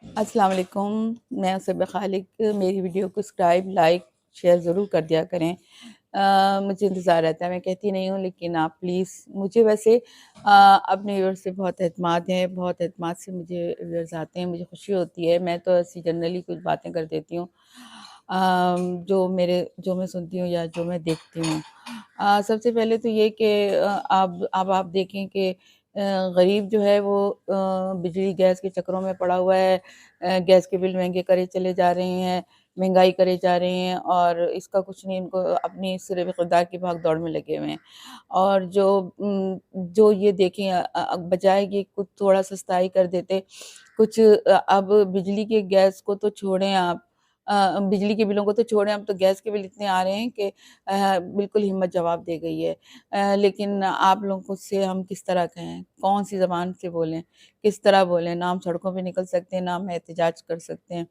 السلام علیکم، میں صبح خالق، میری ویڈیو کو سبسکرائب، لائک، شیئر ضرور کر دیا کریں۔ مجھے انتظار رہتا ہے، میں کہتی نہیں ہوں لیکن آپ پلیز مجھے ویسے اپنے ویورز سے بہت اعتماد ہے، بہت اعتماد سے مجھے ویورز آتے ہیں، مجھے خوشی ہوتی ہے۔ میں تو ایسی جنرلی کچھ باتیں کر دیتی ہوں جو میں سنتی ہوں یا جو میں دیکھتی ہوں۔ سب سے پہلے تو یہ کہ اب آپ دیکھیں کہ غریب جو ہے وہ بجلی گیس کے چکروں میں پڑا ہوا ہے، گیس کے بل مہنگے کرے چلے جا رہے ہیں، مہنگائی کرے جا رہے ہیں، اور اس کا کچھ نہیں، ان کو اپنی صرف اقتدار کی بھاگ دوڑ میں لگے ہوئے ہیں۔ اور جو یہ دیکھیں بجائے کہ کچھ تھوڑا سستائی کر دیتے کچھ، اب بجلی کے گیس کو تو چھوڑیں آپ، بجلی کے بلوں کو تو چھوڑیں، اب تو گیس کے بل اتنے آ رہے ہیں کہ بالکل ہمت جواب دے گئی ہے۔ لیکن آپ لوگوں سے ہم کس طرح کہیں، کون سی زبان سے بولیں، کس طرح بولیں؟ نہ ہم سڑکوں پہ نکل سکتے ہیں، نہ ہم احتجاج کر سکتے ہیں۔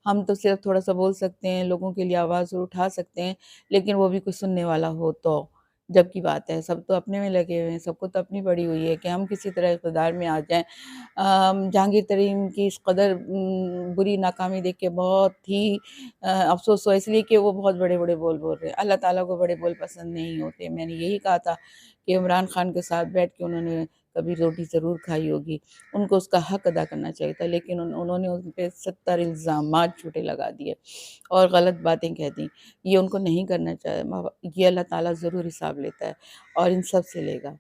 ہم تو صرف تھوڑا سا بول سکتے ہیں، لوگوں کے لیے آواز ضرور اٹھا سکتے ہیں، لیکن وہ بھی کوئی سننے والا ہو تو جب کی بات ہے۔ سب تو اپنے میں لگے ہوئے ہیں، سب کو تو اپنی پڑی ہوئی ہے کہ ہم کسی طرح اقتدار میں آ جائیں۔ جہانگیر ترین کی اس قدر بری ناکامی دیکھ کے بہت ہی افسوس ہوا، اس لیے کہ وہ بہت بڑے بڑے بول بول رہے ہیں۔ اللہ تعالیٰ کو بڑے بول پسند نہیں ہوتے۔ میں نے یہی کہا تھا کہ عمران خان کے ساتھ بیٹھ کے انہوں نے کبھی روٹی ضرور کھائی ہوگی، ان کو اس کا حق ادا کرنا چاہیے تھا، لیکن انہوں نے ان پہ 70 الزامات جھوٹے لگا دیے اور غلط باتیں کہہ دیں۔ یہ ان کو نہیں کرنا چاہیے، یہ اللہ تعالیٰ ضرور حساب لیتا ہے اور ان سب سے لے گا۔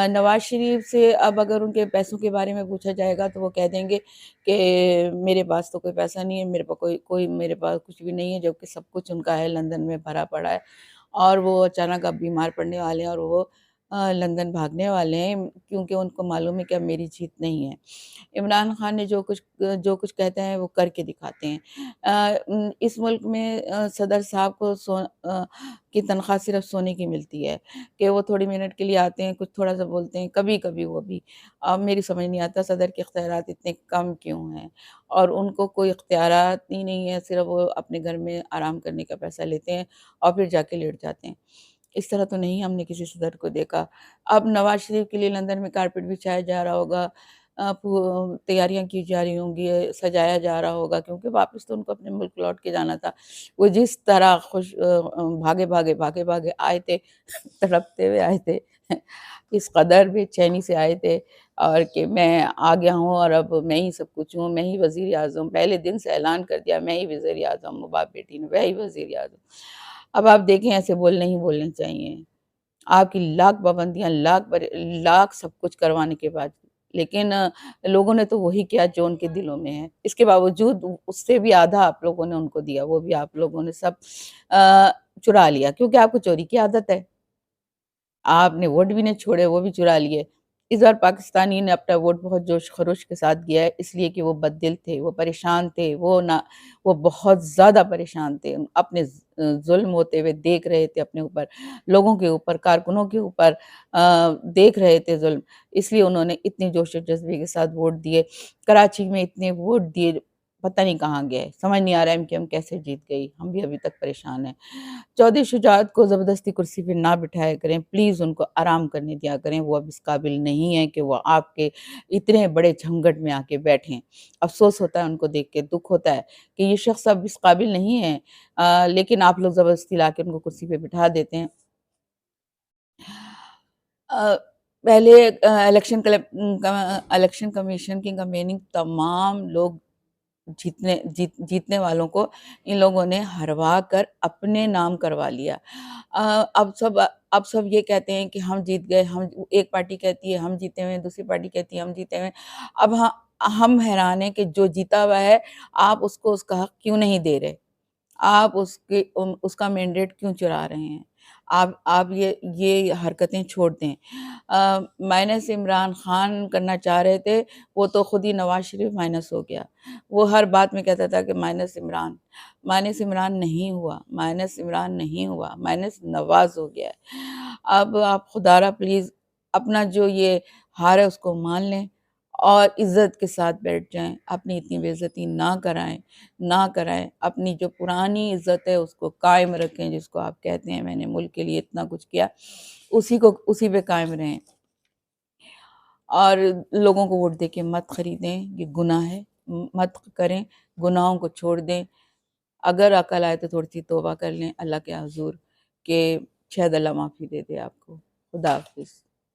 نواز شریف سے اب اگر ان کے پیسوں کے بارے میں پوچھا جائے گا تو وہ کہہ دیں گے کہ میرے پاس تو کوئی پیسہ نہیں ہے، میرے پاس میرے پاس کچھ بھی نہیں ہے، جبکہ سب کچھ ان کا ہے، لندن میں بھرا پڑا ہے، اور وہ اچانک اب بیمار پڑنے والے ہیں اور وہ لندن بھاگنے والے ہیں، کیونکہ ان کو معلوم ہے کہ اب میری جیت نہیں ہے۔ عمران خان نے جو کچھ کہتے ہیں وہ کر کے دکھاتے ہیں۔ اس ملک میں صدر صاحب کو کی تنخواہ صرف سونے کی ملتی ہے کہ وہ تھوڑی منٹ کے لیے آتے ہیں، کچھ تھوڑا سا بولتے ہیں، کبھی کبھی وہ بھی۔ اب میری سمجھ نہیں آتا صدر کے اختیارات اتنے کم کیوں ہیں، اور ان کو کوئی اختیارات ہی نہیں ہے، صرف وہ اپنے گھر میں آرام کرنے کا پیسہ لیتے ہیں اور پھر جا کے لیٹ جاتے ہیں۔ اس طرح تو نہیں ہم نے کسی صدر کو دیکھا۔ اب نواز شریف کے لیے لندن میں کارپٹ بچھایا جا رہا ہوگا، تیاریاں کی جا رہی ہوں گی، سجایا جا رہا ہوگا، کیونکہ واپس تو ان کو اپنے ملک لوٹ کے جانا تھا۔ وہ جس طرح بھاگے بھاگے آئے تھے، تڑپتے ہوئے آئے تھے، اس قدر بے چینی سے آئے تھے، اور کہ میں آ گیا ہوں اور اب میں ہی سب کچھ ہوں، میں ہی وزیر اعظم، پہلے دن سے اعلان کر دیا میں ہی وزیر اعظم ہوں، باپ بیٹی نے، میں ہی وزیر اعظم۔ اب آپ دیکھیں ایسے نہیں بولنے چاہیے، آپ کی لاکھ پابندیاں، لاکھ سب کچھ کروانے کے بعد، لیکن لوگوں نے تو وہی کیا جو ان کے دلوں میں ہے۔ اس کے باوجود اس سے بھی آدھا آپ لوگوں نے ان کو دیا، وہ بھی آپ لوگوں نے سب چرا لیا، کیونکہ آپ کو چوری کی عادت ہے۔ آپ نے ووٹ بھی نہیں چھوڑے، وہ بھی چرا لیے۔ اس بار پاکستانی نے اپنا ووٹ بہت جوش خروش کے ساتھ دیا ہے، اس لیے کہ وہ بددل تھے، وہ پریشان تھے، وہ بہت زیادہ پریشان تھے، اپنے ظلم ہوتے ہوئے دیکھ رہے تھے، اپنے اوپر، لوگوں کے اوپر، کارکنوں کے اوپر دیکھ رہے تھے ظلم، اس لیے انہوں نے اتنی جوش و جذبے کے ساتھ ووٹ دیے۔ کراچی میں اتنے ووٹ دیے، پتہ نہیں کہاں گئے، سمجھ نہیں آ رہا ہے کہ ہم کیسے جیت گئی، ہم بھی ابھی تک پریشان ہیں۔ چودھری شجاعت کو زبردستی کرسی پہ نہ بٹھایا کریں، پلیز ان کو آرام کرنے دیا کریں، وہ اب اس قابل نہیں ہے کہ وہ آپ کے اتنے بڑے جھنگٹ میں آ کے بیٹھیں۔ افسوس ہوتا ہے ان کو دیکھ کے، دکھ ہوتا ہے کہ یہ شخص اب اس قابل نہیں ہے، لیکن آپ لوگ زبردستی لا کے ان کو کرسی پہ بٹھا دیتے ہیں۔ آ، پہلے الیکشن کمیشن کی کمپیننگ تمام لوگ جیتنے والوں کو ان لوگوں نے ہروا کر اپنے نام کروا لیا۔ اب سب یہ کہتے ہیں کہ ہم جیت گئے، ایک پارٹی کہتی ہے ہم جیتے ہوئے، دوسری پارٹی کہتی ہے ہم جیتے ہوئے۔ اب ہم حیران ہیں کہ جو جیتا ہوا ہے آپ اس کو اس کا حق کیوں نہیں دے رہے، آپ اس کا مینڈیٹ کیوں چرا رہے ہیں؟ آپ یہ حرکتیں چھوڑ دیں۔ مائنس عمران خان کرنا چاہ رہے تھے، وہ تو خود ہی نواز شریف مائنس ہو گیا۔ وہ ہر بات میں کہتا تھا کہ مائنس عمران نہیں ہوا، مائنس نواز ہو گیا ہے۔ اب آپ خدا را پلیز اپنا جو یہ ہار ہے اس کو مان لیں اور عزت کے ساتھ بیٹھ جائیں، اپنی اتنی بے عزتی نہ کرائیں، اپنی جو پرانی عزت ہے اس کو قائم رکھیں، جس کو آپ کہتے ہیں میں نے ملک کے لیے اتنا کچھ کیا، اسی پہ قائم رہیں، اور لوگوں کو ووٹ دے کے مت خریدیں، یہ گناہ ہے۔ مت کریں، گناہوں کو چھوڑ دیں، اگر عقل آئے تو تھوڑی سی توبہ کر لیں اللہ کے حضور کہ شاید اللہ معافی دے دے آپ کو۔ خدا حافظ۔